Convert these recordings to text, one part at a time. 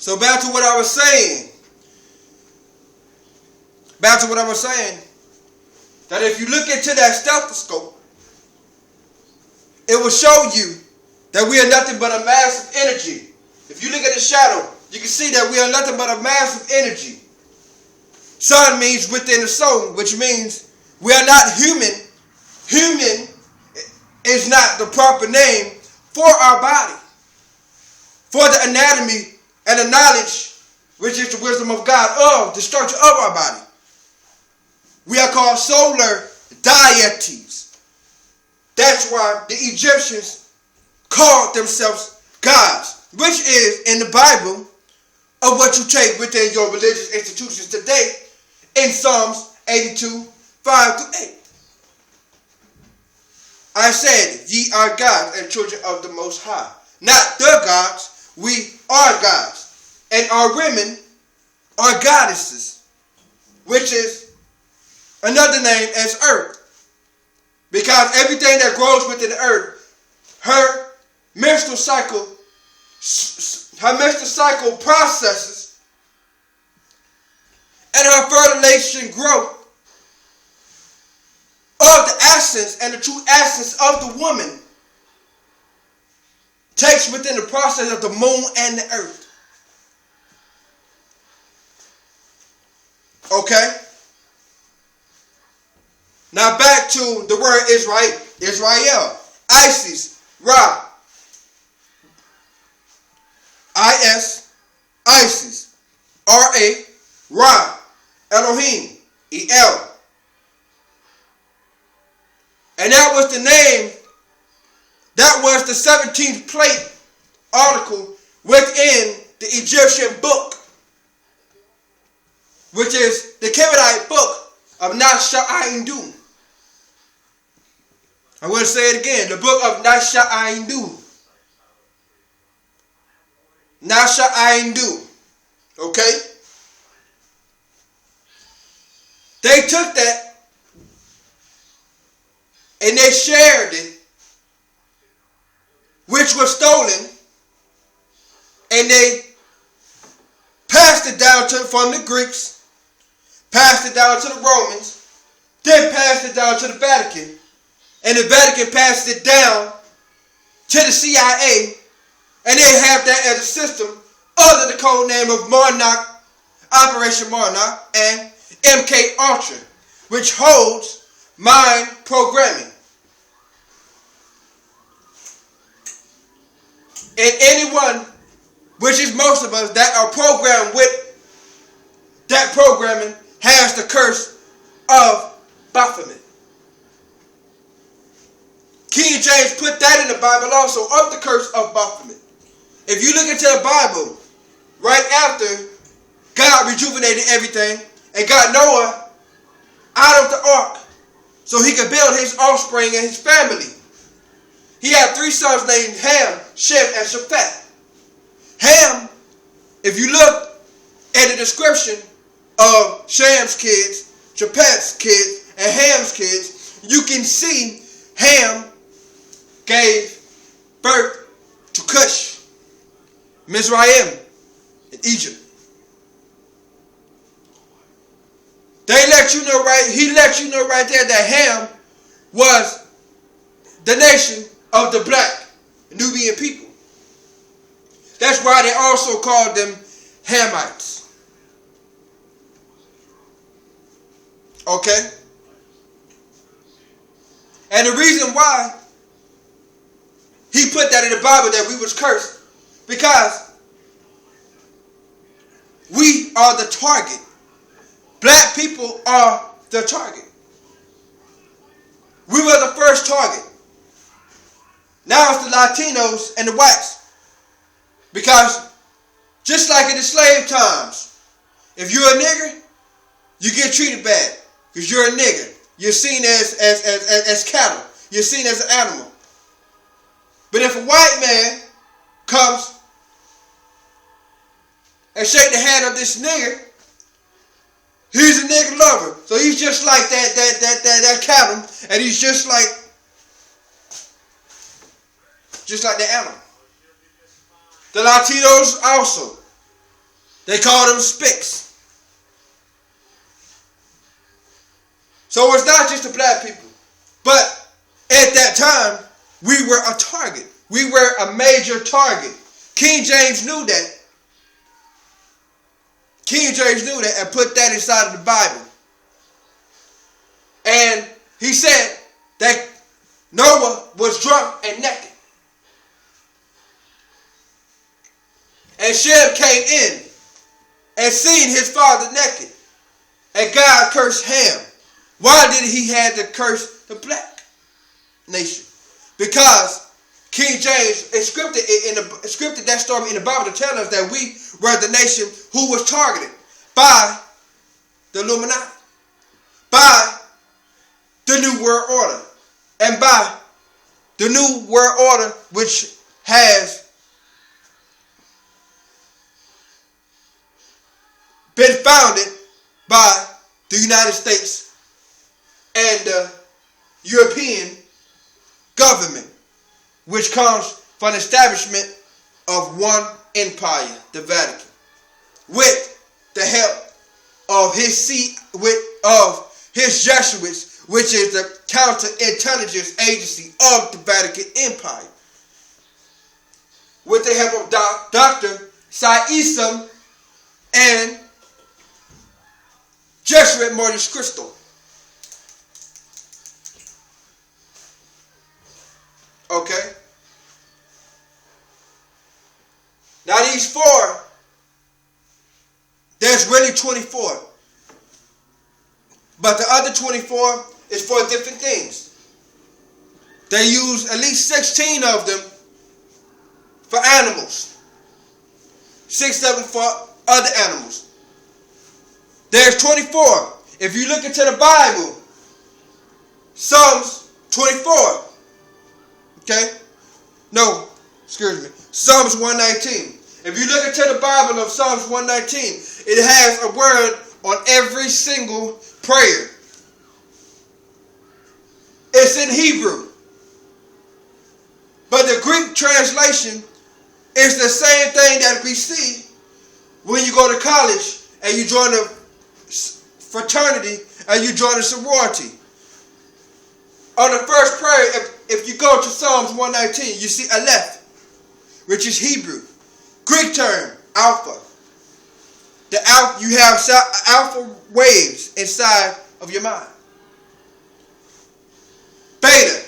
So back to what I was saying. That if you look into that stethoscope, it will show you that we are nothing but a mass of energy. If you look at the shadow, you can see that we are nothing but a mass of energy. Sun means within the soul, which means we are not human. Human is not the proper name for our body, for the anatomy and the knowledge, which is the wisdom of God, of the structure of our body. We are called solar deities. That's why the Egyptians called themselves gods, which is in the Bible of what you take within your religious institutions today in Psalms 82, 5-8. I said, ye are gods and children of the Most High. Not the gods, we are gods. And our women are goddesses, which is another name as earth. Because everything that grows within the earth, her menstrual cycle processes, and her fertilization growth of the essence and the true essence of the woman takes within the process of the moon and the earth. Okay? Now back to the word Israel. Isis, Ra. I-S, Isis. R-A, Ra. Elohim, E-L. And that was the name, that was the 17th plate article within the Egyptian book, which is the Kemetite book of Nasha'indu. I'm going to say it again, the book of Nasha'indu. Nasha'indu. Okay? They took that and they shared it, which was stolen, and they passed it down from the Greeks, passed it down to the Romans, then passed it down to the Vatican, and the Vatican passed it down to the CIA, and they have that as a system under the code name of Monarch, Operation Monarch, and MK Ultra, which holds mind programming. And anyone, which is most of us, that are programmed with that programming has the curse of Baphomet. King James put that in the Bible also, of the curse of Baphomet. If you look into the Bible, right after God rejuvenated everything and got Noah out of the ark so he could build his offspring and his family, he had 3 sons named Ham, Shem, and Japheth. Ham, if you look at the description of Shem's kids, Japheth's kids, and Ham's kids, you can see Ham gave birth to Cush, Mizraim, in Egypt. He let you know right there that Ham was the nation of the black Nubian people. That's why they also called them Hamites. Okay? And the reason why he put that in the Bible that we was cursed, because we are the target. Black people are the target. We were the first target. Now it's the Latinos and the whites. Because just like in the slave times, if you're a nigger, you get treated bad. Because you're a nigger. You're seen as cattle. You're seen as an animal. But if a white man comes and shake the hand of this nigger, he's a nigger lover. So he's just like that cattle, and he's just like the animal. The Latinos also. They call them spics. So it's not just the black people. But at that time, we were a target. We were a major target. King James knew that. King James knew that and put that inside of the Bible. And he said that Noah was drunk and naked. And Shem came in and seen his father naked. And God cursed Ham. Why did he have to curse the black nation? Because King James scripted that story in the Bible to tell us that we were the nation who was targeted by the Illuminati, by the New World Order, and by the New World Order, which has been founded by the United States and the European government, which comes from the establishment of one empire, the Vatican, with the help of his Jesuits, which is the counterintelligence agency of the Vatican Empire, with the help of Dr. Saism and Jesuit Mortis Crystal. Okay. Now these four, there's really 24. But the other 24 is for different things. They use at least 16 of them for animals. 6 of them for other animals. There's 24. If you look into the Bible, Psalms 24. Okay? No, excuse me. Psalms 119. If you look into the Bible of Psalms 119, it has a word on every single prayer. It's in Hebrew. But the Greek translation is the same thing that we see when you go to college and you join a fraternity and you join a sorority. On the first prayer, if you go to Psalms 119, you see Aleph, which is Hebrew. Greek term, alpha. You have alpha waves inside of your mind. Beta,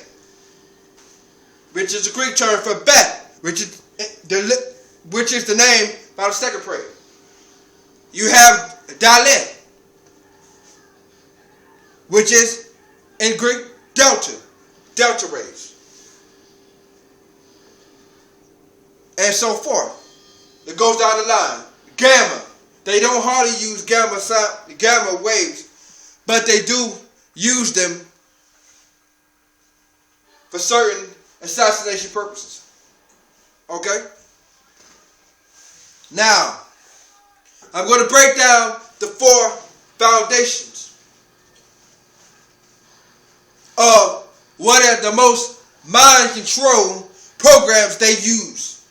which is a Greek term for bet, which is the name by the second prayer. You have Dalet, which is in Greek delta rays, and so forth. It goes down the line. Gamma. They don't hardly use gamma waves, but they do use them for certain assassination purposes. Okay? Now, I'm going to break down the 4 foundations of what are the most mind control programs they use.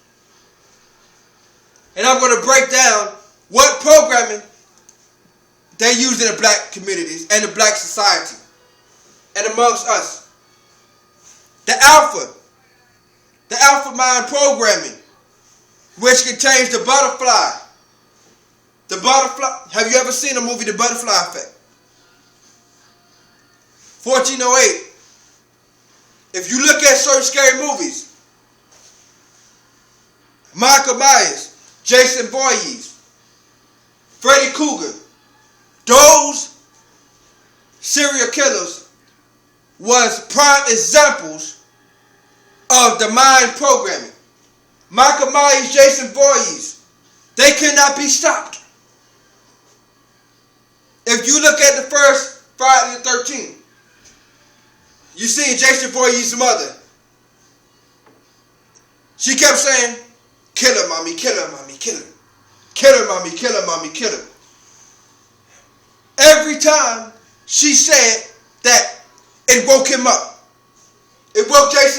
And I'm going to break down what programming they use in the black communities and the black society and amongst us. The alpha mind programming, which contains the butterfly. The butterfly. Have you ever seen the movie The Butterfly Effect? 1408. If you look at certain scary movies, Michael Myers, Jason Voorhees, Freddy Krueger, those serial killers was prime examples of the mind programming. Michael Myers, Jason Voorhees, they could not be stopped. If you look at the first Friday the 13th, you see Jason Voorhees' mother. She kept saying, "Kill her, mommy, kill her, mommy, kill her. Kill her, mommy, kill her, mommy, kill her." Every time she said that, it woke him up. It woke Jason